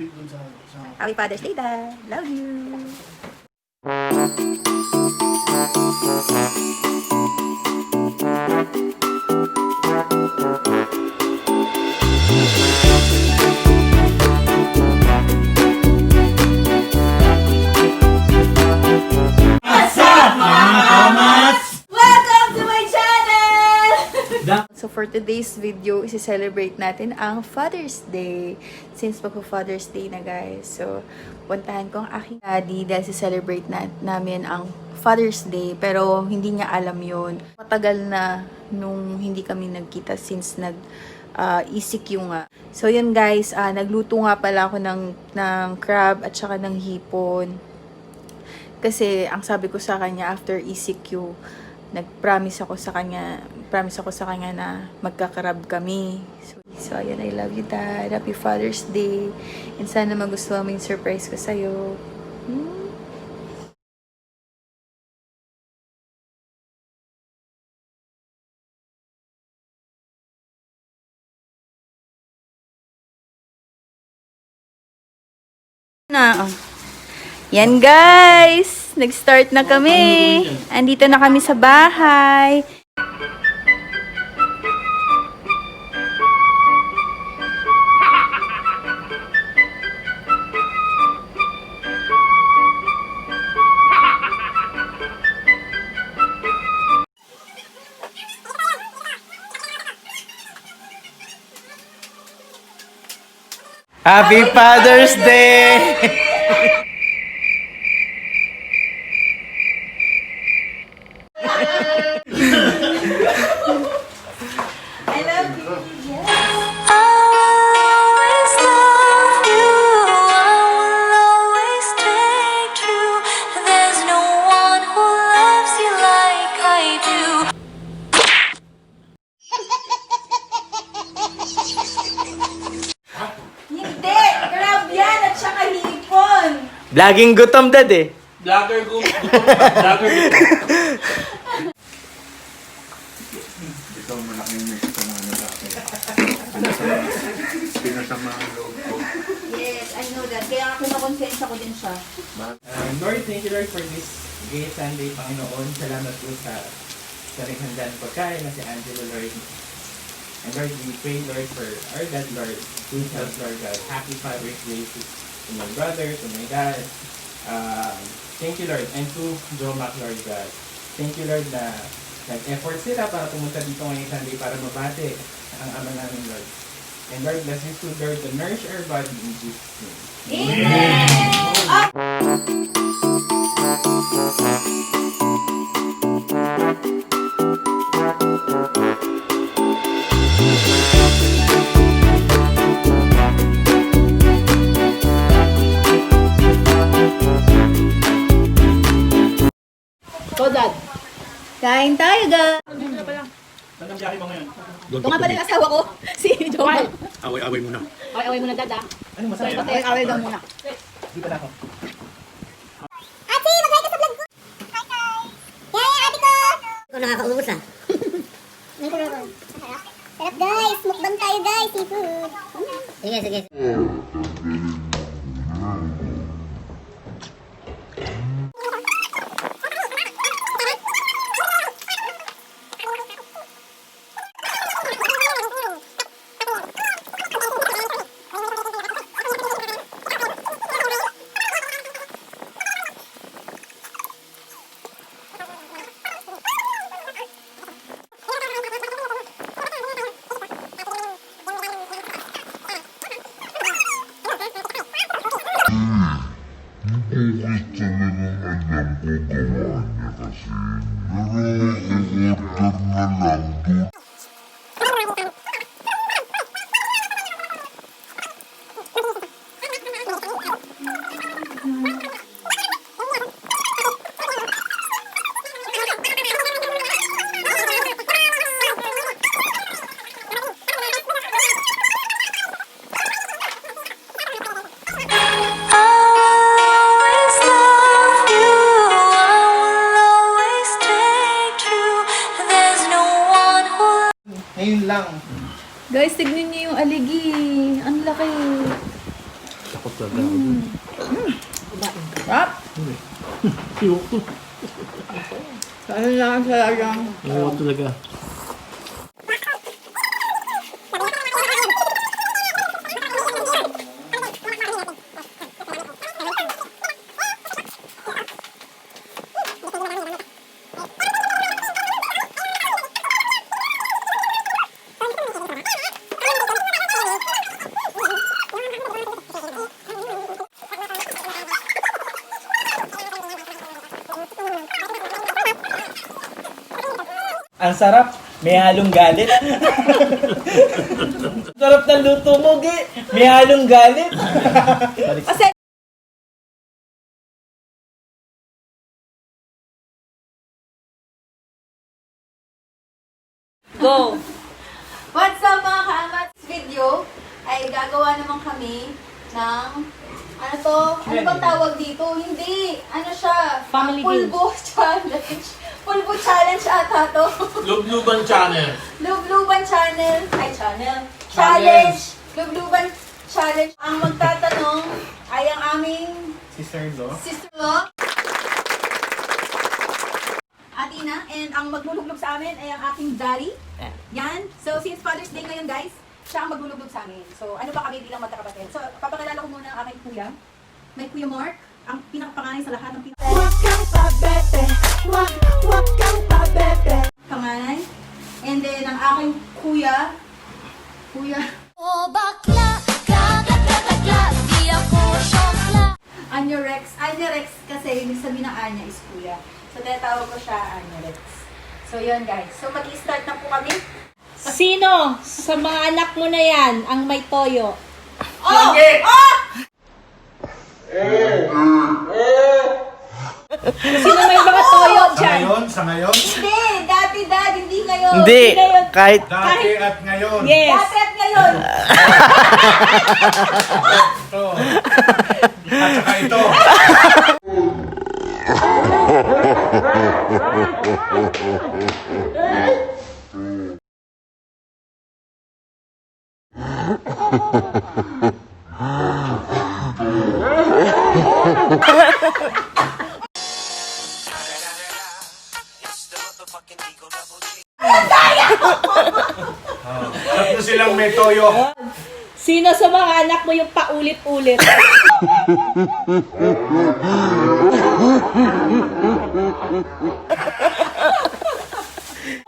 tubig dun sa... Happy Father's Day, Dad. Love you. So for today's video, isi-celebrate natin ang Father's Day. Since magpo-Father's Day na guys. So, puntahan ko ang aking daddy dahil si-celebrate namin ang Father's Day. Pero hindi niya alam yon. Matagal na nung hindi kami nagkita since ECQ nga. So yun guys, nagluto nga pala ako ng crab at saka ng hipon. Kasi ang sabi ko sa kanya after ECQ, nag-promise ako sa kanya na magkakarab kami. So ayan, I love you, Dad. Happy Father's Day. And sana magustuhan mo yung surprise ko sa'yo. Yan guys, nag-start na kami. Andito na kami sa bahay. Happy Father's Day! I love you. Yes. Hindi! Crab yan at saka hipon! Laging gutom, Dad eh. Vlogger ko. Vlogger ko. Ito ang malaking message na ano sa akin. Pinasamahan loob ko. Yes, I know that. Kaya ako na-consensya ko din siya. Lord, thank you Lord for this great Sunday, Panginoon. Salamat po sa naghandaan pagkain na si Angelo, Lord. And Lord, we pray, Lord, for our dad, Lord, good health, Lord God. Happy Father's Day to my brother, to my dad. Thank you, Lord. And to Joe Mac, Lord God. Thank you, Lord, na nag-effort sila para pumunta dito ngayong Sunday para mabate ang ama namin, Lord. And Lord, bless this food, Lord, to nourish our body in Jesus' name. Dad. Kain tayo, guys. Saan ang biyahe mo ngayon? Ito nga pala yung asawa ko, si Joel. Away-away muna. Away-away muna, Dad, ah. Ano masaya? Away daw muna. Dito na ako. Ate, mag-like ka sa vlog ko. Hi, hi. Yaya, ate ko. Ikaw nakakaubos ah. Sarap guys, mukbang tayo guys, seafood. Sige, sige. Gusto naman alam ko gawa niya kasi naro-order na lang doon. Ngayon lang. Guys, tignan niyo yung aligi. Ang laki. Takot talaga. Rap! Ano lang talagang. Takot talaga. Ang sarap. May halong galit. Sarap ng luto mo, Gi. May halong galit. Kasi go! What's up mga kaamats? Video ay gagawa naman kami ng ano to? Ano bang tawag dito? Hindi! Ano siya? Family Pulbo challenge. Pulbo challenge ata to. Lubluban channel. Lubluban channel. Ay, channel. Challenge. Lubluban challenge. Ang magtatanong ay ang aming Sister-in-law. sister-in-law. Atina. And ang magluluglog sa amin ay ang aking daddy. Yan. So, since Father's Day ngayon, guys, siya ang magluluglog sa amin. So, ano ba kami bilang magkakapatid? So, papakilala ko muna ang aking kuya. May Kuya Mark. Ang pinakapanganay sa lahat. Huwag kang pabebe. Huwag kang pabebe. Panganay. And then, ang aking kuya. Kuya. O bakla, bakla, di ako syokla. Anya Rex. Anya Rex kasi ibig sabihin ng Anya is kuya. So, tinatawag ko siya Anya Rex. So, yun guys. So, mag-i-start na po kami. Sino sa mga anak mo na yan ang may toyo? Oh! Oh! Sino may mga toyo dyan? Sa ngayon? Hindi! Dati, dad. Hindi ngayon. Hindi. ngayon. Kahit Dati at ngayon. Yes. Dati at ngayon. Ito. At saka ito. Tatlo silang may toyo. Sino sa mga anak mo yung paulit-ulit?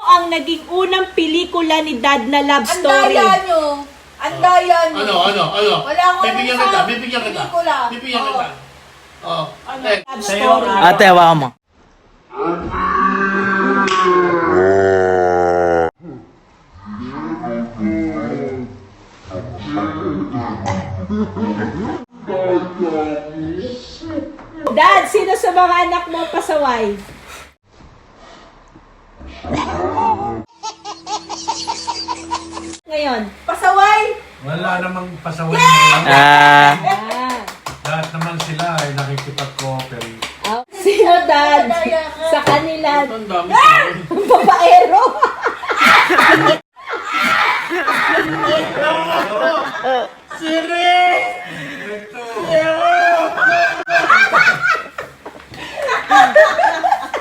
Ang naging unang pelikula ni Dad na love Ang story. daya nyo. Ang daya nyo. Ano? Wala akong Bibigyan alam kita, sa bibigyan kita. pelikula. Bibigyan Oo. kita. Oh. Love story. ate, hawakan mo. Dad, sino sa mga anak mo pasaway? Ngayon. Pasaway. Wala namang pasaway ngayon. Ah. Lahat naman sila ay nakikipag-cooperate. Sino, Dad? Sa kanila, Ang dami sa akin. babaero.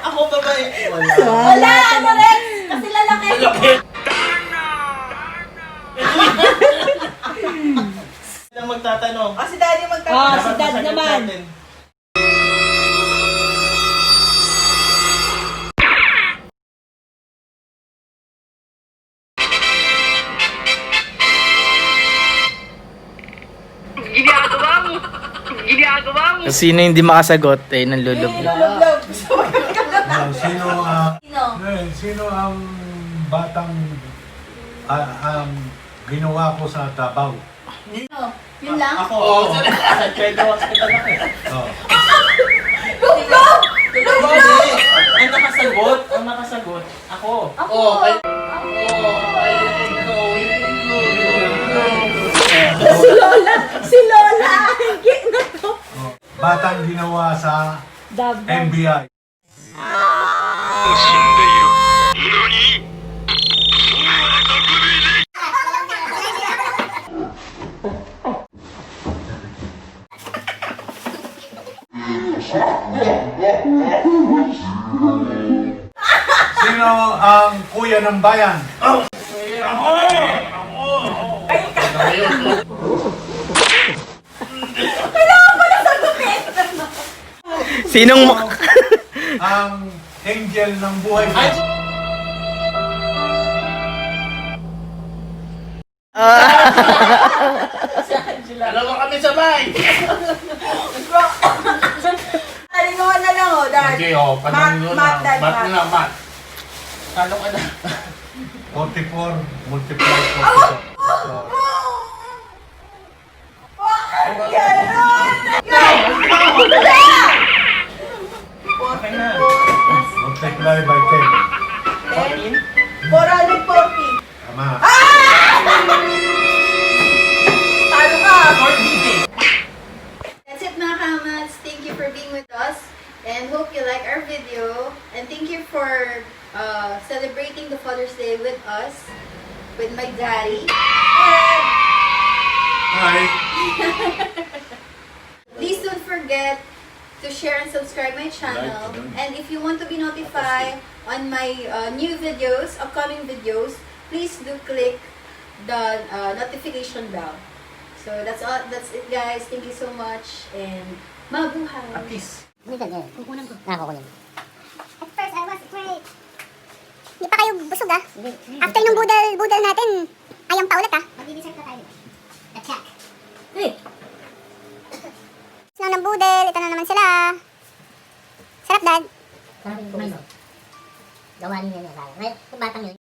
Ako babae. Wala. Wala, ano rin. Kasi lalaki. Sila magtatanong. O, si daddy Oh, magtatanong. si Dad Sagot naman. natin. Sino hindi makasagot, eh, nanlulubog. Love. Sino Sino? sino ang batang ginawa ko sa Davao? Sino? Yun lang? Ako. Pwede hospital ako eh. Oh. Luglog! Ang nakasagot, ako. Ako. Si Lola. Si Lola. Hindi na to. Oh. Batang ginawa sa Davao. NBI. Sino ang kuya ng bayan? Sinong... Ang angel ng buhay mo? Dalawa kami sabay. Talingawan na lang, oh, Dad. Okay, oh, panalo Mat, na. Dad, Mat mat. na, mat. Talo ka na. 44 multiply 44. Okay na. Multiply by 10. 440. Tama. Talo ka. That's it mga kamats. Thank you for being with us and hope you like our video. And thank you for celebrating the Father's Day with us, with my daddy. Hi. Please don't forget to share and subscribe my channel. And if you want to be notified on my new videos, upcoming videos, please do click the notification bell. So that's all. That's it, guys. Thank you so much and mabuhay. Peace. Kukunan ko. Kukunin. At first, I was afraid. Hindi pa kayo busog ah. After nung budal natin, ayang pa ulit ah. Mag-i-dessert na tayo. Attack. Sino ng budel? Ito na naman sila. Sarap, Dad. Sarap yung kumain mo. Gawa niya niya tayo. Ngayon, kung batang yun,